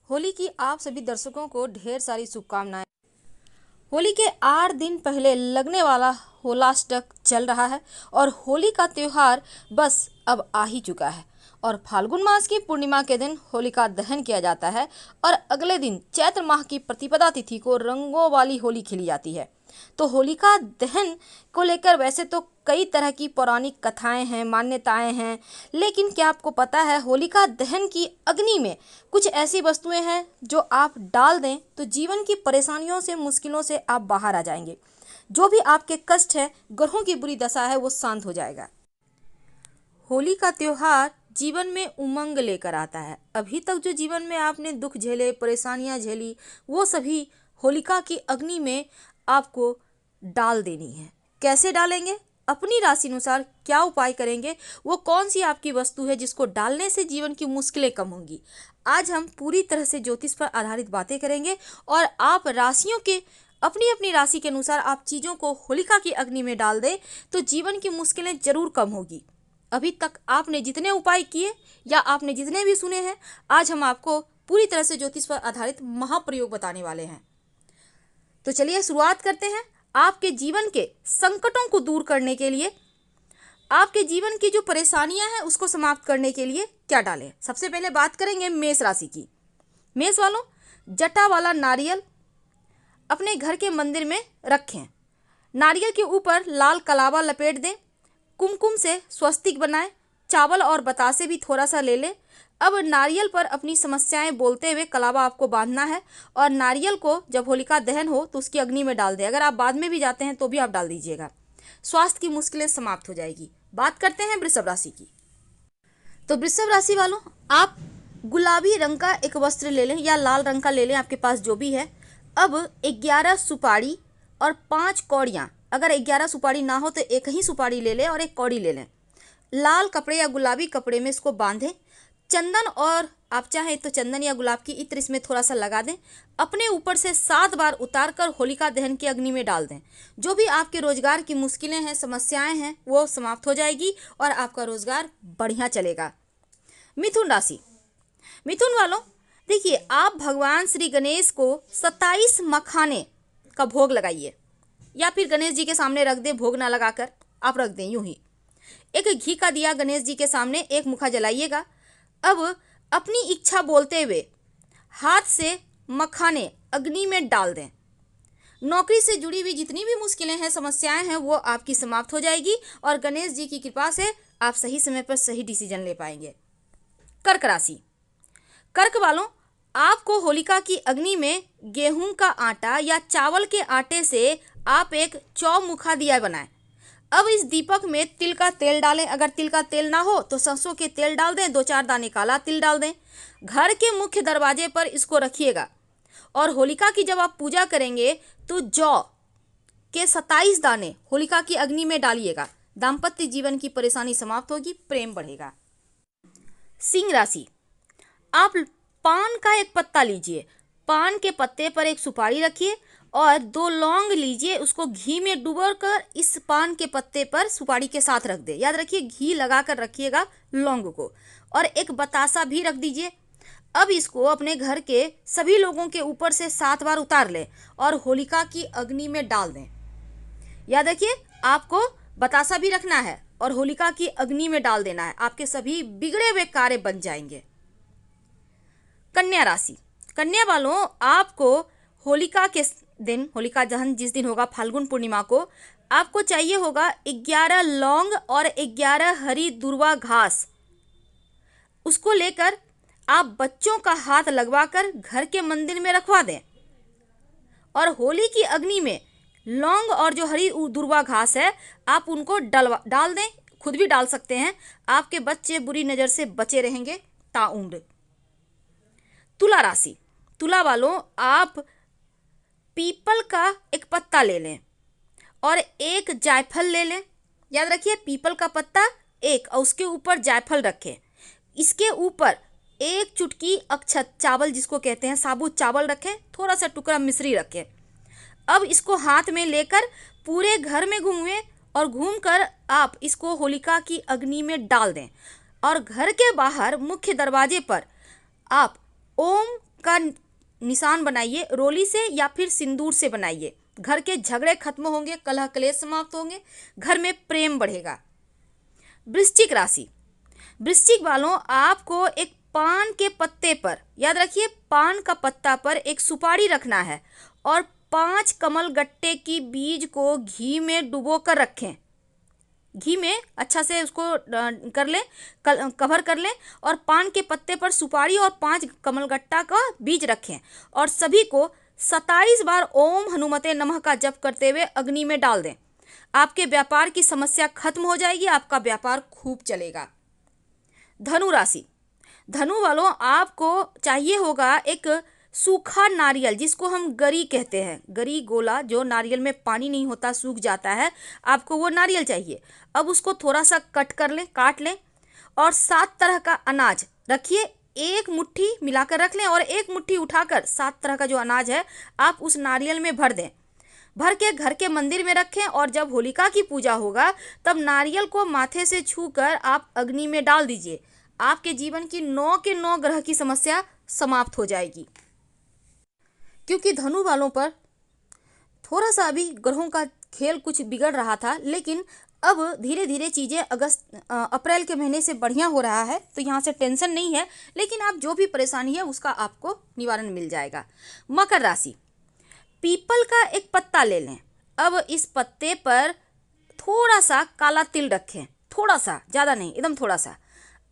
होली की आप सभी दर्शकों को ढेर सारी शुभकामनाएं। होली के 8 दिन पहले लगने वाला होलाष्टक चल रहा है और होली का त्योहार बस अब आ ही चुका है। और फाल्गुन मास की पूर्णिमा के दिन होलिका दहन किया जाता है और अगले दिन चैत्र माह की प्रतिपदा तिथि को रंगों वाली होली खेली जाती है। तो होलिका दहन को लेकर वैसे तो कई तरह की पौराणिक कथाएं हैं, मान्यताएं हैं, लेकिन क्या आपको पता है होलिका दहन की अग्नि में कुछ ऐसी वस्तुएं हैं जो आप डाल दें तो जीवन की परेशानियों से, मुश्किलों से आप बाहर आ जाएंगे। जो भी आपके कष्ट है, ग्रहों की बुरी दशा है, वो शांत हो जाएगा। होली का त्योहार जीवन में उमंग लेकर आता है। अभी तक जो जीवन में आपने दुख झेले, परेशानियां झेली, वो सभी होलिका की अग्नि में आपको डाल देनी है। कैसे डालेंगे? अपनी राशि अनुसार क्या उपाय करेंगे? वो कौन सी आपकी वस्तु है जिसको डालने से जीवन की मुश्किलें कम होंगी? आज हम पूरी तरह से ज्योतिष पर आधारित बातें करेंगे और आप राशियों के अपनी अपनी राशि के अनुसार आप चीज़ों को होलिका की अग्नि में डाल दें तो जीवन की मुश्किलें जरूर कम होगी। अभी तक आपने जितने उपाय किए या आपने जितने भी सुने हैं, आज हम आपको पूरी तरह से ज्योतिष पर आधारित महाप्रयोग बताने वाले हैं। तो चलिए शुरुआत करते हैं। आपके जीवन के संकटों को दूर करने के लिए, आपके जीवन की जो परेशानियां हैं उसको समाप्त करने के लिए क्या डालें? सबसे पहले बात करेंगे मेष राशि की। मेष वालों, जटा वाला नारियल अपने घर के मंदिर में रखें। नारियल के ऊपर लाल कलावा लपेट दें। कुमकुम से स्वस्तिक बनाएं। चावल और बतासे भी थोड़ा सा ले लें। अब नारियल पर अपनी समस्याएं बोलते हुए कलावा आपको बांधना है और नारियल को जब होलिका दहन हो तो उसकी अग्नि में डाल दें। अगर आप बाद में भी जाते हैं तो भी आप डाल दीजिएगा। स्वास्थ्य की मुश्किलें समाप्त हो जाएगी। बात करते हैं वृषभ राशि की। तो वृषभ राशि वालों, आप गुलाबी रंग का एक वस्त्र ले लें या लाल रंग का ले लें, आपके पास जो भी है। अब 11 सुपारी और 5 कौड़ियाँ, अगर 11 सुपारी ना हो तो एक ही सुपारी ले लें और एक कौड़ी ले लें। लाल कपड़े या गुलाबी कपड़े में इसको बांधें। चंदन और आप चाहें तो चंदन या गुलाब की इत्र इसमें थोड़ा सा लगा दें। अपने ऊपर से 7 बार उतार कर होलिका दहन की अग्नि में डाल दें। जो भी आपके रोजगार की मुश्किलें हैं, समस्याएं हैं, वो समाप्त हो जाएगी और आपका रोजगार बढ़िया चलेगा। मिथुन राशि। मिथुन वालों, देखिए, आप भगवान श्री गणेश को 27 मखाने का भोग लगाइए या फिर गणेश जी के सामने रख दें। भोग ना लगाकर आप रख दें, यूं ही एक घी का दिया गणेश जी के सामने एक मुखा जलाइएगा। अब अपनी इच्छा बोलते हुए हाथ से मखाने अग्नि में डाल दें। नौकरी से जुड़ी हुई जितनी भी मुश्किलें हैं, समस्याएं हैं, वो आपकी समाप्त हो जाएगी और गणेश जी की कृपा से आप सही समय पर सही डिसीजन ले पाएंगे। कर्क राशि। कर्क वालों, आपको होलिका की अग्नि में गेहूं का आटा या चावल के आटे से आप एक चौमुखा दिया बनाएं। अब इस दीपक में तिल का तेल डालें। अगर तिल का तेल ना हो तो सरसों के तेल डाल दें। 2-4 दाने काला तिल डाल दें। घर के मुख्य दरवाजे पर इसको रखिएगा और होलिका की जब आप पूजा करेंगे तो जौ के 27 दाने होलिका की अग्नि में डालिएगा। दाम्पत्य जीवन की परेशानी समाप्त होगी, प्रेम बढ़ेगा। सिंह राशि। आप पान का एक पत्ता लीजिए। पान के पत्ते पर एक सुपारी रखिए और 2 लौंग लीजिए। उसको घी में डुबोकर इस पान के पत्ते पर सुपारी के साथ रख दे। याद रखिए, घी लगाकर रखिएगा लौंग को। और एक बतासा भी रख दीजिए। अब इसको अपने घर के सभी लोगों के ऊपर से 7 बार उतार लें और होलिका की अग्नि में डाल दें। याद रखिए, आपको बतासा भी रखना है और होलिका की अग्नि में डाल देना है। आपके सभी बिगड़े हुए कार्य बन जाएंगे। कन्या राशि। कन्या वालों, आपको होलिका के दिन, होलिका दहन जिस दिन होगा फाल्गुन पूर्णिमा को, आपको चाहिए होगा 11 लौंग और 11 हरी दुर्वा घास। उसको लेकर आप बच्चों का हाथ लगवाकर घर के मंदिर में रखवा दें और होली की अग्नि में लौंग और जो हरी दुर्वा घास है आप उनको डाल दें। खुद भी डाल सकते हैं। आपके बच्चे बुरी नज़र से बचे रहेंगे ताउम्र। तुला राशि। तुला वालों, आप पीपल का एक पत्ता ले लें और एक जायफल ले लें। याद रखिए, पीपल का पत्ता एक और उसके ऊपर जायफल रखें। इसके ऊपर एक चुटकी अक्षत चावल, जिसको कहते हैं साबुत चावल, रखें। थोड़ा सा टुकड़ा मिश्री रखें। अब इसको हाथ में लेकर पूरे घर में घूमें और घूमकर आप इसको होलिका की अग्नि में डाल दें और घर के बाहर मुख्य दरवाजे पर आप ओम का निशान बनाइए, रोली से या फिर सिंदूर से बनाइए। घर के झगड़े खत्म होंगे, कलह कलेश समाप्त होंगे, घर में प्रेम बढ़ेगा। वृश्चिक राशि, वृश्चिक वालों, आपको एक पान के पत्ते पर, याद रखिए पान का पत्ता पर एक सुपारी रखना है और 5 कमल गट्टे की बीज को घी में डुबो कर रखें। घी में अच्छा से उसको कर लें, कवर कर लें और पान के पत्ते पर सुपारी और 5 कमलगट्टा का बीज रखें और सभी को 27 बार ओम हनुमते नमः का जप करते हुए अग्नि में डाल दें। आपके व्यापार की समस्या खत्म हो जाएगी, आपका व्यापार खूब चलेगा। धनु राशि, धनु वालों, आपको चाहिए होगा एक सूखा नारियल, जिसको हम गरी कहते हैं, गरी गोला, जो नारियल में पानी नहीं होता, सूख जाता है, आपको वो नारियल चाहिए। अब उसको थोड़ा सा कट कर लें, काट लें और 7 तरह का अनाज रखिए, एक मुट्ठी मिलाकर रख लें और एक मुट्ठी उठाकर 7 तरह का जो अनाज है आप उस नारियल में भर दें। भर के घर के मंदिर में रखें और जब होलिका की पूजा होगा तब नारियल को माथे से छूकर आप अग्नि में डाल दीजिए। आपके जीवन की 9 के 9 ग्रह की समस्या समाप्त हो जाएगी। क्योंकि धनु वालों पर थोड़ा सा अभी ग्रहों का खेल कुछ बिगड़ रहा था, लेकिन अब धीरे धीरे चीज़ें अप्रैल के महीने से बढ़िया हो रहा है, तो यहाँ से टेंशन नहीं है, लेकिन आप जो भी परेशानी है उसका आपको निवारण मिल जाएगा। मकर राशि, पीपल का एक पत्ता ले लें। अब इस पत्ते पर थोड़ा सा काला तिल रखें, थोड़ा सा, ज़्यादा नहीं, एकदम थोड़ा सा।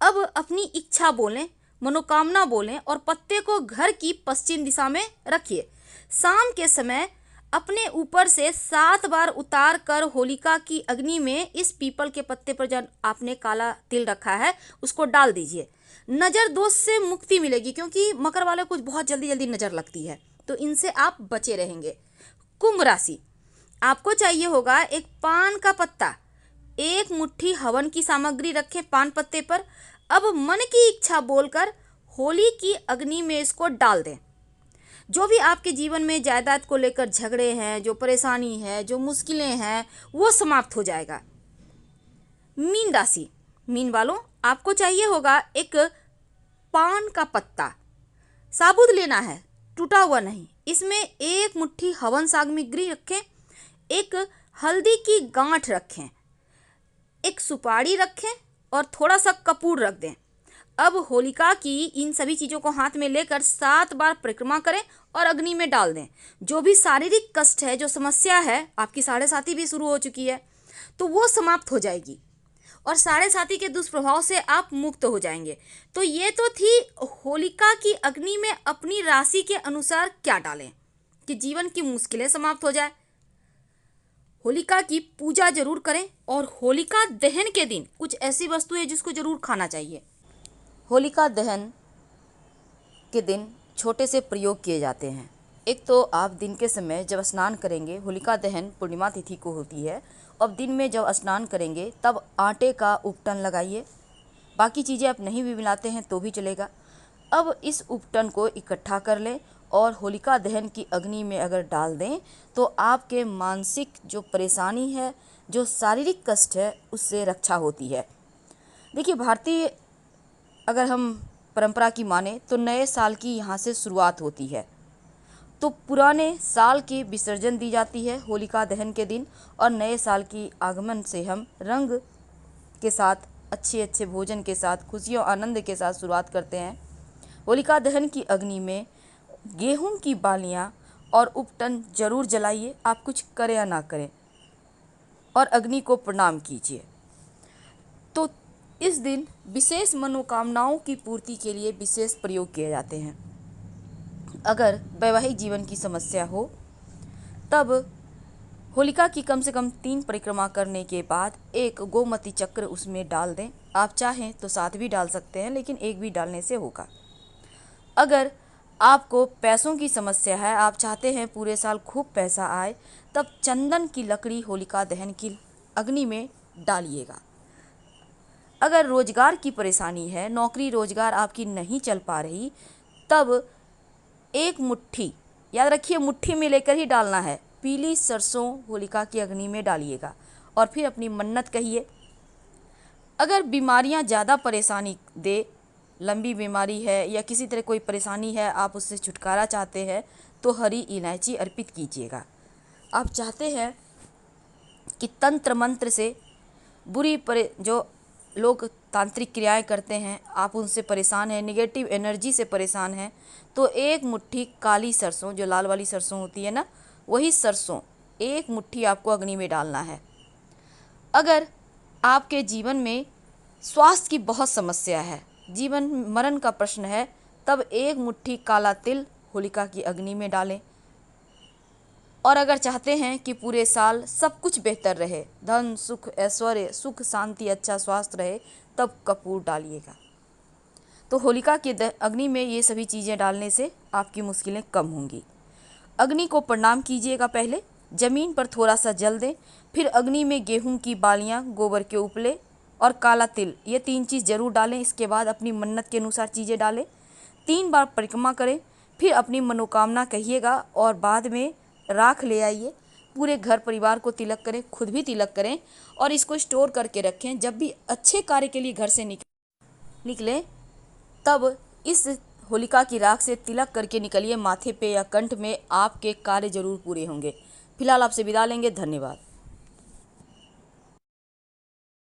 अब अपनी इच्छा बोलें, मनोकामना बोलें और पत्ते को घर की पश्चिम दिशा में रखिए। शाम के समय अपने ऊपर से 7 बार उतार कर होलिका की अग्नि में इस पीपल के पत्ते पर जो आपने काला तिल रखा है उसको डाल दीजिए। नज़र दोष से मुक्ति मिलेगी, क्योंकि मकर वाले को बहुत जल्दी जल्दी नज़र लगती है, तो इनसे आप बचे रहेंगे। कुंभ राशि, आपको चाहिए होगा एक पान का पत्ता, एक मुट्ठी हवन की सामग्री रखें पान पत्ते पर। अब मन की इच्छा बोलकर होली की अग्नि में इसको डाल दें। जो भी आपके जीवन में जायदाद को लेकर झगड़े हैं, जो परेशानी है, जो मुश्किलें हैं, वो समाप्त हो जाएगा। मीन राशि, मीन वालों, आपको चाहिए होगा एक पान का पत्ता, साबुत लेना है, टूटा हुआ नहीं। इसमें एक मुट्ठी हवन सामग्री रखें, एक हल्दी की गांठ रखें, एक सुपारी रखें और थोड़ा सा कपूर रख दें। अब होलिका की इन सभी चीज़ों को हाथ में लेकर 7 बार परिक्रमा करें और अग्नि में डाल दें। जो भी शारीरिक कष्ट है, जो समस्या है, आपकी साढ़े साथी भी शुरू हो चुकी है, तो वो समाप्त हो जाएगी और साढ़े साथी के दुष्प्रभाव से आप मुक्त हो जाएंगे। तो ये तो थी होलिका की अग्नि में अपनी राशि के अनुसार क्या डालें कि जीवन की मुश्किलें समाप्त हो जाए। होलिका की पूजा जरूर करें और होलिका दहन के दिन कुछ ऐसी वस्तु है जिसको जरूर खाना चाहिए। होलिका दहन के दिन छोटे से प्रयोग किए जाते हैं। एक तो आप दिन के समय जब स्नान करेंगे, होलिका दहन पूर्णिमा तिथि को होती है, अब दिन में जब स्नान करेंगे तब आटे का उपटन लगाइए। बाकी चीज़ें आप नहीं भी मिलाते हैं तो भी चलेगा। अब इस उपटन को इकट्ठा कर लें और होलिका दहन की अग्नि में अगर डाल दें तो आपके मानसिक जो परेशानी है, जो शारीरिक कष्ट है, उससे रक्षा होती है। देखिए, भारतीय अगर हम परंपरा की माने तो नए साल की यहाँ से शुरुआत होती है, तो पुराने साल की विसर्जन दी जाती है होलिका दहन के दिन और नए साल की आगमन से हम रंग के साथ, अच्छे अच्छे भोजन के साथ, खुशियों आनंद के साथ शुरुआत करते हैं। होलिका दहन की अग्नि में गेहूं की बालियां और उपटन जरूर जलाइए, आप कुछ करें या ना करें, और अग्नि को प्रणाम कीजिए। तो इस दिन विशेष मनोकामनाओं की पूर्ति के लिए विशेष प्रयोग किए जाते हैं। अगर वैवाहिक जीवन की समस्या हो तब होलिका की कम से कम 3 परिक्रमा करने के बाद एक गोमती चक्र उसमें डाल दें। आप चाहें तो 7 भी डाल सकते हैं, लेकिन एक भी डालने से होगा। अगर आपको पैसों की समस्या है, आप चाहते हैं पूरे साल खूब पैसा आए, तब चंदन की लकड़ी होलिका दहन की अग्नि में डालिएगा। अगर रोजगार की परेशानी है, नौकरी रोजगार आपकी नहीं चल पा रही, तब एक मुट्ठी, याद रखिए मुट्ठी में लेकर ही डालना है, पीली सरसों होलिका की अग्नि में डालिएगा और फिर अपनी मन्नत कहिए। अगर बीमारियां ज़्यादा परेशानी दे लंबी बीमारी है या किसी तरह कोई परेशानी है, आप उससे छुटकारा चाहते हैं तो हरी इलायची अर्पित कीजिएगा। आप चाहते हैं कि तंत्र मंत्र से जो लोग तांत्रिक क्रियाएं करते हैं, आप उनसे परेशान हैं, निगेटिव एनर्जी से परेशान हैं, तो एक मुट्ठी काली सरसों, जो लाल वाली सरसों होती है ना, वही सरसों एक मुट्ठी आपको अग्नि में डालना है। अगर आपके जीवन में स्वास्थ्य की बहुत समस्या है, जीवन मरण का प्रश्न है, तब एक मुट्ठी काला तिल होलिका की अग्नि में डालें। और अगर चाहते हैं कि पूरे साल सब कुछ बेहतर रहे, धन सुख ऐश्वर्य सुख शांति अच्छा स्वास्थ्य रहे, तब कपूर डालिएगा। तो होलिका की अग्नि में ये सभी चीज़ें डालने से आपकी मुश्किलें कम होंगी। अग्नि को प्रणाम कीजिएगा। पहले ज़मीन पर थोड़ा सा जल दें, फिर अग्नि में गेहूं की बालियां, गोबर के उपले और काला तिल, ये 3 चीज़ जरूर डालें। इसके बाद अपनी मन्नत के अनुसार चीज़ें डालें। 3 बार परिक्रमा करें, फिर अपनी मनोकामना कहिएगा और बाद में राख ले आइए। पूरे घर परिवार को तिलक करें, खुद भी तिलक करें और इसको स्टोर करके रखें। जब भी अच्छे कार्य के लिए घर से निकलें तब इस होलिका की राख से तिलक करके निकलिए माथे पे या कंठ में, आपके कार्य जरूर पूरे होंगे। फिलहाल आपसे विदा लेंगे। धन्यवाद।